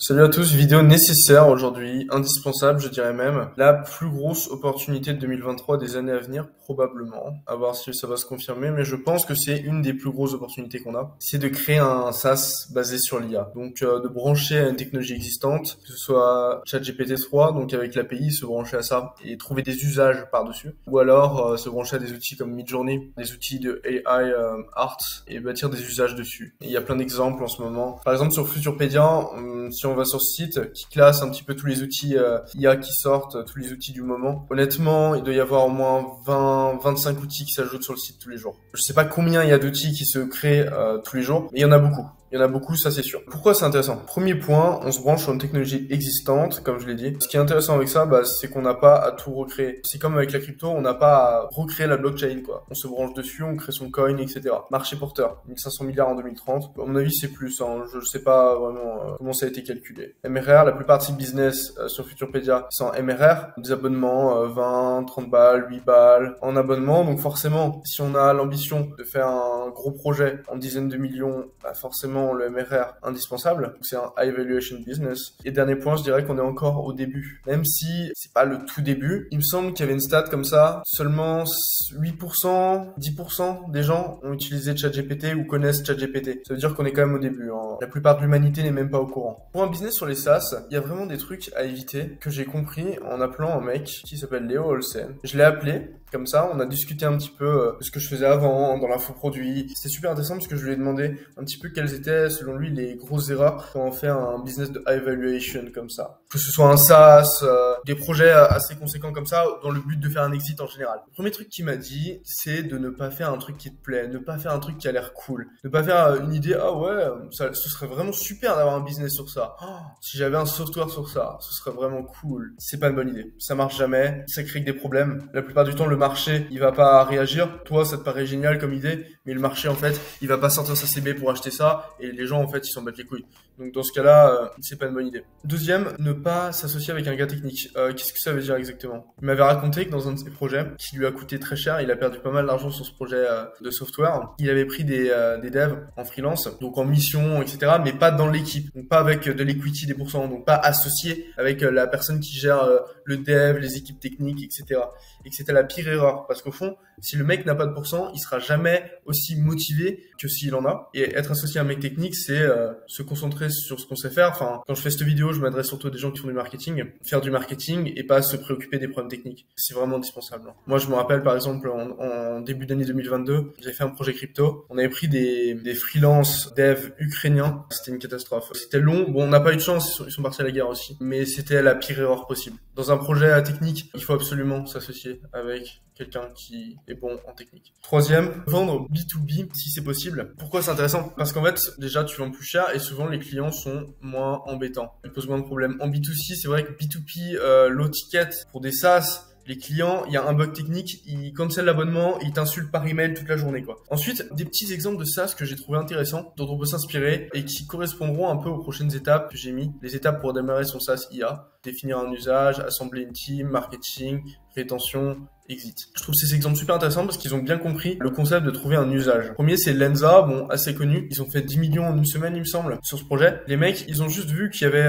Salut à tous, vidéo nécessaire aujourd'hui, indispensable je dirais même, la plus grosse opportunité de 2023 des années à venir probablement, à voir si ça va se confirmer, mais je pense que c'est une des plus grosses opportunités qu'on a, c'est de créer un SaaS basé sur l'IA, donc de brancher à une technologie existante, que ce soit ChatGPT 3, donc avec l'API, se brancher à ça et trouver des usages par-dessus, ou alors se brancher à des outils comme Midjourney, des outils de AI art et bâtir des usages dessus. Et il y a plein d'exemples en ce moment, par exemple sur Futurpedia, si on va sur ce site qui classe un petit peu tous les outils IA qui sortent, tous les outils du moment. Honnêtement, il doit y avoir au moins 25 outils qui s'ajoutent sur le site tous les jours. Je sais pas combien il y a d'outils qui se créent tous les jours, mais il y en a beaucoup. Il y en a beaucoup, ça c'est sûr. Pourquoi c'est intéressant? Premier point, on se branche sur une technologie existante, comme je l'ai dit. Ce qui est intéressant avec ça, c'est qu'on n'a pas à tout recréer. C'est comme avec la crypto, on n'a pas à recréer la blockchain, quoi. On se branche dessus, on crée son coin, etc. Marché porteur, 1500 milliards en 2030. À mon avis, c'est plus, hein. Je sais pas vraiment comment ça a été calculé. MRR, la plupart de ces business sur Futurpedia, c'est en MRR. Des abonnements, 20, 30 balles, 8 balles en abonnement. Donc forcément, si on a l'ambition de faire un gros projet en dizaines de millions, forcément, le MRR indispensable. C'est un high valuation business. Et dernier point, je dirais qu'on est encore au début. Même si c'est pas le tout début, il me semble qu'il y avait une stat comme ça, seulement 8%, 10% des gens ont utilisé ChatGPT ou connaissent ChatGPT. Ça veut dire qu'on est quand même au début, hein. La plupart de l'humanité n'est même pas au courant. Pour un business sur les SaaS, il y a vraiment des trucs à éviter que j'ai compris en appelant un mec qui s'appelle Léo Olsen. Je l'ai appelé, comme ça, on a discuté un petit peu de ce que je faisais avant, dans l'infoproduit. C'était super intéressant parce que je lui ai demandé un petit peu quelles étaient, selon lui, les grosses erreurs quand on fait un business de high valuation comme ça. Que ce soit un SaaS, des projets assez conséquents comme ça, dans le but de faire un exit en général. Le premier truc qu'il m'a dit, c'est de ne pas faire un truc qui te plaît, ne pas faire un truc qui a l'air cool, ne pas faire une idée, ah ouais, ce serait vraiment super d'avoir un business sur ça. Oh, si j'avais un software sur ça, ce serait vraiment cool. C'est pas une bonne idée. Ça marche jamais, ça crée que des problèmes. La plupart du temps, le marché, il va pas réagir. Toi, ça te paraît génial comme idée, mais le marché, en fait, il va pas sortir sa CB pour acheter ça, et les gens, en fait, ils s'en battent les couilles. Donc, dans ce cas-là, c'est pas une bonne idée. Deuxième, ne pas s'associer avec un gars technique. Qu'est-ce que ça veut dire exactement? Il m'avait raconté que dans un de ses projets, qui lui a coûté très cher, il a perdu pas mal d'argent sur ce projet de software. Il avait pris des devs en freelance, donc en mission, etc., mais pas dans l'équipe. Donc, pas avec de l'equity des pourcents, donc pas associé avec la personne qui gère le dev, les équipes techniques, etc. Et que c'était la pire erreur. Parce qu'au fond, si le mec n'a pas de pourcent, il sera jamais aussi motivé que s'il en a. Et être associé à un mec technique, c'est se concentrer sur ce qu'on sait faire. Enfin, quand je fais cette vidéo, je m'adresse surtout à des gens qui font du marketing. Faire du marketing et pas se préoccuper des problèmes techniques. C'est vraiment indispensable. Moi, je me rappelle, par exemple, en début d'année 2022, j'avais fait un projet crypto. On avait pris des freelance devs ukrainiens. C'était une catastrophe. C'était long. Bon, on n'a pas eu de chance. Ils sont partis à la guerre aussi. Mais c'était la pire erreur possible. Dans un projet technique, il faut absolument s'associer avec quelqu'un qui est bon en technique. Troisième, vendre B2B si c'est possible. Pourquoi c'est intéressant? Parce qu'en fait, déjà, tu vends plus cher et souvent les clients sont moins embêtants. Ils posent moins de problèmes. En B2C, c'est vrai que B2P, low ticket, pour des SaaS, les clients, il y a un bug technique, ils cancellent l'abonnement, ils t'insultent par email toute la journée, quoi. Ensuite, des petits exemples de SaaS que j'ai trouvé intéressants, dont on peut s'inspirer et qui correspondront un peu aux prochaines étapes que j'ai mis. Les étapes pour démarrer son SaaS IA. Définir un usage, assembler une team, marketing, rétention, exit. Je trouve ces exemples super intéressants parce qu'ils ont bien compris le concept de trouver un usage. Premier, c'est Lensa, bon, assez connu. Ils ont fait 10 millions en une semaine, il me semble, sur ce projet. Les mecs, ils ont juste vu qu'il y avait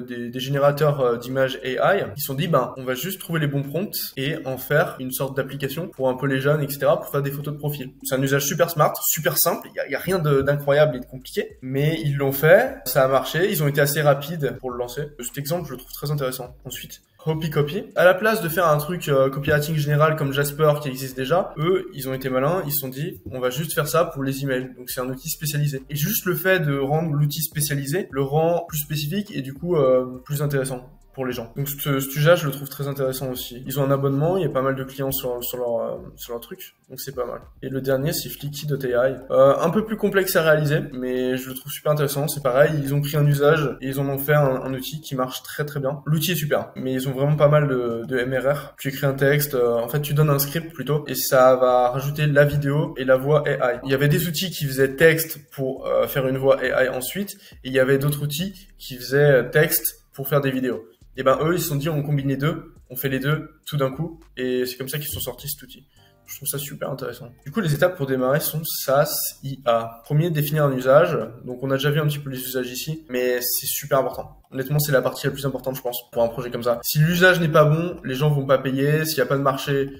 des générateurs d'images AI. Ils se sont dit, on va juste trouver les bons prompts et en faire une sorte d'application pour un peu les jeunes, etc., pour faire des photos de profil. C'est un usage super smart, super simple. Il y a rien d'incroyable et de compliqué, mais ils l'ont fait. Ça a marché. Ils ont été assez rapides pour le lancer. Cet exemple, je le trouve très intéressant. Ensuite, Hopi Copy. À la place de faire un truc copywriting général comme Jasper qui existe déjà, eux, ils ont été malins, ils se sont dit, on va juste faire ça pour les emails. Donc c'est un outil spécialisé. Et juste le fait de rendre l'outil spécialisé le rend plus spécifique et du coup plus intéressant pour les gens. Donc cet usage, je le trouve très intéressant aussi. Ils ont un abonnement, il y a pas mal de clients sur leur truc, donc c'est pas mal. Et le dernier, c'est Flicky.ai. Un peu plus complexe à réaliser, mais je le trouve super intéressant. C'est pareil, ils ont pris un usage et ils en ont fait un outil qui marche très très bien. L'outil est super, mais ils ont vraiment pas mal de MRR. Tu écris un texte, en fait tu donnes un script plutôt, et ça va rajouter la vidéo et la voix AI. Il y avait des outils qui faisaient texte pour faire une voix AI ensuite, et il y avait d'autres outils qui faisaient texte pour faire des vidéos. Et eux, ils se sont dit, on combine les deux, on fait les deux tout d'un coup, et c'est comme ça qu'ils sont sortis cet outil. Je trouve ça super intéressant. Du coup, les étapes pour démarrer sont SaaS IA. Premier, définir un usage. Donc, on a déjà vu un petit peu les usages ici, mais c'est super important. Honnêtement, c'est la partie la plus importante, je pense, pour un projet comme ça. Si l'usage n'est pas bon, les gens vont pas payer. S'il n'y a pas de marché,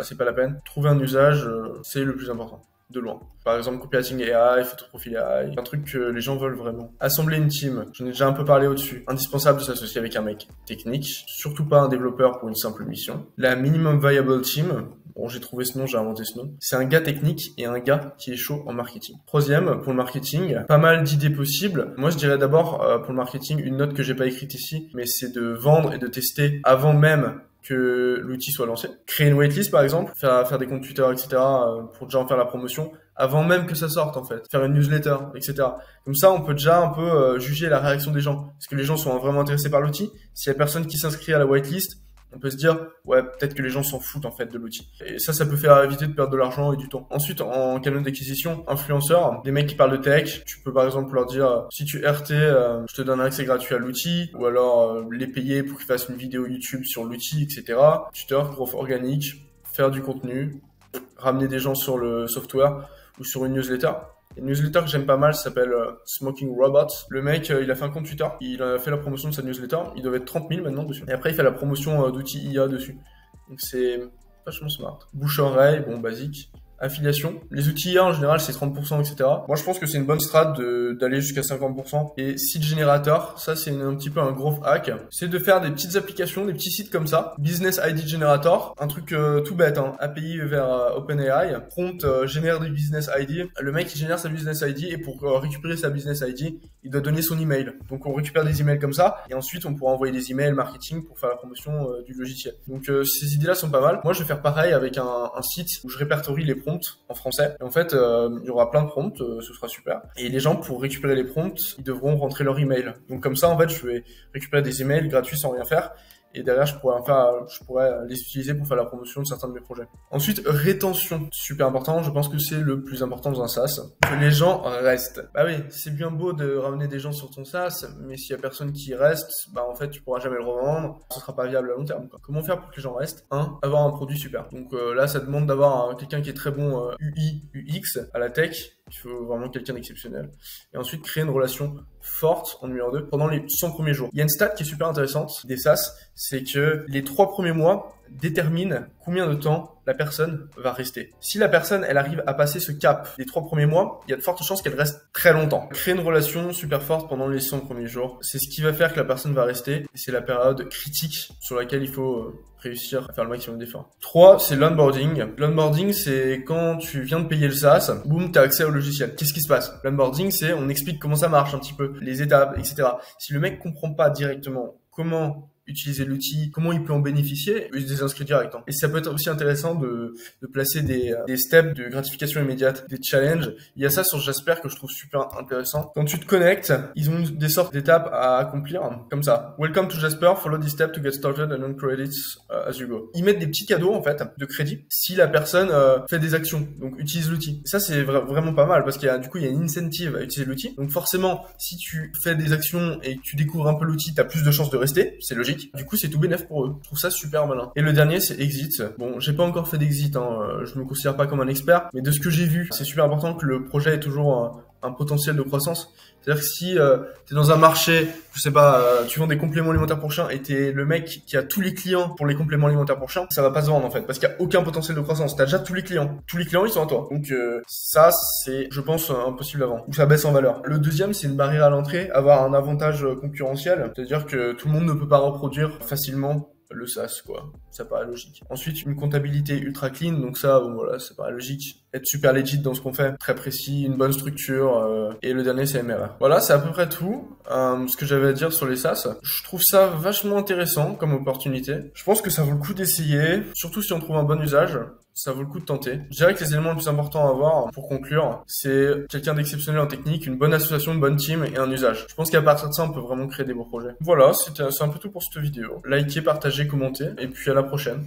c'est pas la peine. Trouver un usage, c'est le plus important. De loin. Par exemple, copywriting AI, photo profil AI, un truc que les gens veulent vraiment. Assembler une team, j'en ai déjà un peu parlé au-dessus. Indispensable de s'associer avec un mec technique, surtout pas un développeur pour une simple mission. La minimum viable team, bon, j'ai trouvé ce nom, j'ai inventé ce nom. C'est un gars technique et un gars qui est chaud en marketing. Troisième, pour le marketing, pas mal d'idées possibles. Moi, je dirais d'abord, pour le marketing, une note que j'ai pas écrite ici, mais c'est de vendre et de tester avant même que l'outil soit lancé. Créer une waitlist par exemple, faire des comptes Twitter, etc. Pour déjà en faire la promotion avant même que ça sorte en fait. Faire une newsletter, etc. Comme ça, on peut déjà un peu juger la réaction des gens. Est-ce que les gens sont vraiment intéressés par l'outil? S'il y a personne qui s'inscrit à la waitlist, on peut se dire, ouais, peut-être que les gens s'en foutent en fait de l'outil. Et ça peut faire éviter de perdre de l'argent et du temps. Ensuite, en canal d'acquisition, influenceurs, des mecs qui parlent de tech, tu peux par exemple leur dire, si tu RT, je te donne un accès gratuit à l'outil, ou alors les payer pour qu'ils fassent une vidéo YouTube sur l'outil, etc. Tuteur, growth organique, faire du contenu, ramener des gens sur le software ou sur une newsletter. Une newsletter que j'aime pas mal s'appelle Smoking Robot. Le mec, il a fait un compte Twitter, il a fait la promotion de sa newsletter, il doit être 30 000 maintenant dessus. Et après, il fait la promotion d'outils IA dessus. Donc c'est vachement smart. Bouche-oreille, bon, basique. Affiliation. Les outils IA en général c'est 30%, etc. Moi je pense que c'est une bonne strat d'aller jusqu'à 50%. Et site générateur, ça c'est un petit peu un gros hack. C'est de faire des petites applications, des petits sites comme ça. Business ID Generator, un truc tout bête, hein. API vers OpenAI. Prompt génère des business ID. Le mec il génère sa business ID et pour récupérer sa business ID, il doit donner son email. Donc on récupère des emails comme ça et ensuite on pourra envoyer des emails marketing pour faire la promotion du logiciel. Donc ces idées-là sont pas mal. Moi je vais faire pareil avec un site où je répertorie les prompts en français. Et en fait, il y aura plein de prompts, ce sera super. Et les gens, pour récupérer les prompts, ils devront rentrer leur email. Donc comme ça, en fait, je vais récupérer des emails gratuits sans rien faire. Et derrière, je pourrais les utiliser pour faire la promotion de certains de mes projets. Ensuite, rétention. Super important. Je pense que c'est le plus important dans un SaaS. Que les gens restent. Bah oui, c'est bien beau de ramener des gens sur ton SaaS, mais s'il y a personne qui reste, bah en fait, tu pourras jamais le revendre. Ce sera pas viable à long terme, quoi. Comment faire pour que les gens restent? Avoir un produit super. Donc là, ça demande d'avoir quelqu'un qui est très bon UI, UX à la tech. Il faut vraiment quelqu'un d'exceptionnel. Et ensuite, créer une relation forte en numéro 2 pendant les 100 premiers jours. Il y a une stat qui est super intéressante des SaaS, c'est que les 3 premiers mois déterminent combien de temps la personne va rester. Si la personne, elle arrive à passer ce cap les 3 premiers mois, il y a de fortes chances qu'elle reste très longtemps. Créer une relation super forte pendant les 100 premiers jours, c'est ce qui va faire que la personne va rester. Et c'est la période critique sur laquelle il faut réussir à faire le maximum d'efforts. 3, c'est l'onboarding. L'onboarding, c'est quand tu viens de payer le SaaS, boum, tu as accès au logiciel. Qu'est-ce qui se passe? L'onboarding, c'est on explique comment ça marche un petit peu, les étapes, etc. Si le mec comprend pas directement comment utiliser l'outil, comment il peut en bénéficier, il se désinscrit direct. Et ça peut être aussi intéressant de placer des steps de gratification immédiate, des challenges. Il y a ça sur Jasper que je trouve super intéressant. Quand tu te connectes, ils ont des sortes d'étapes à accomplir, comme ça. Welcome to Jasper, follow this step to get started and earn credits as you go. Ils mettent des petits cadeaux, en fait, de crédit si la personne fait des actions, donc utilise l'outil. Ça, c'est vraiment pas mal parce qu'il y a, du coup, il y a une incentive à utiliser l'outil. Donc forcément, si tu fais des actions et que tu découvres un peu l'outil, tu as plus de chances de rester, c'est logique. Du coup, c'est tout bénef pour eux. Je trouve ça super malin. Et le dernier, c'est exit. Bon, j'ai pas encore fait d'exit, je me considère pas comme un expert, mais de ce que j'ai vu, c'est super important que le projet ait toujours un potentiel de croissance. C'est-à-dire que si t'es dans un marché, je sais pas, tu vends des compléments alimentaires pour chiens et t'es le mec qui a tous les clients pour les compléments alimentaires pour chiens, ça va pas se vendre en fait, parce qu'il y a aucun potentiel de croissance. T'as déjà tous les clients. Tous les clients, ils sont à toi. Donc ça, c'est, je pense, impossible à vendre. Ou ça baisse en valeur. Le deuxième, c'est une barrière à l'entrée, avoir un avantage concurrentiel. C'est-à-dire que tout le monde ne peut pas reproduire facilement le SaaS, quoi. Ça paraît logique. Ensuite, une comptabilité ultra clean. Donc ça, bon, voilà, ça paraît logique. Être super legit dans ce qu'on fait. Très précis, une bonne structure. Et le dernier, c'est MRR. Voilà, c'est à peu près tout. Ce que j'avais à dire sur les SaaS. Je trouve ça vachement intéressant comme opportunité. Je pense que ça vaut le coup d'essayer. Surtout si on trouve un bon usage. Ça vaut le coup de tenter. Je dirais que les éléments les plus importants à avoir pour conclure, c'est quelqu'un d'exceptionnel en technique, une bonne association, une bonne team et un usage. Je pense qu'à partir de ça, on peut vraiment créer des beaux projets. Voilà, c'est un peu tout pour cette vidéo. Likez, partagez, commentez et puis à la prochaine.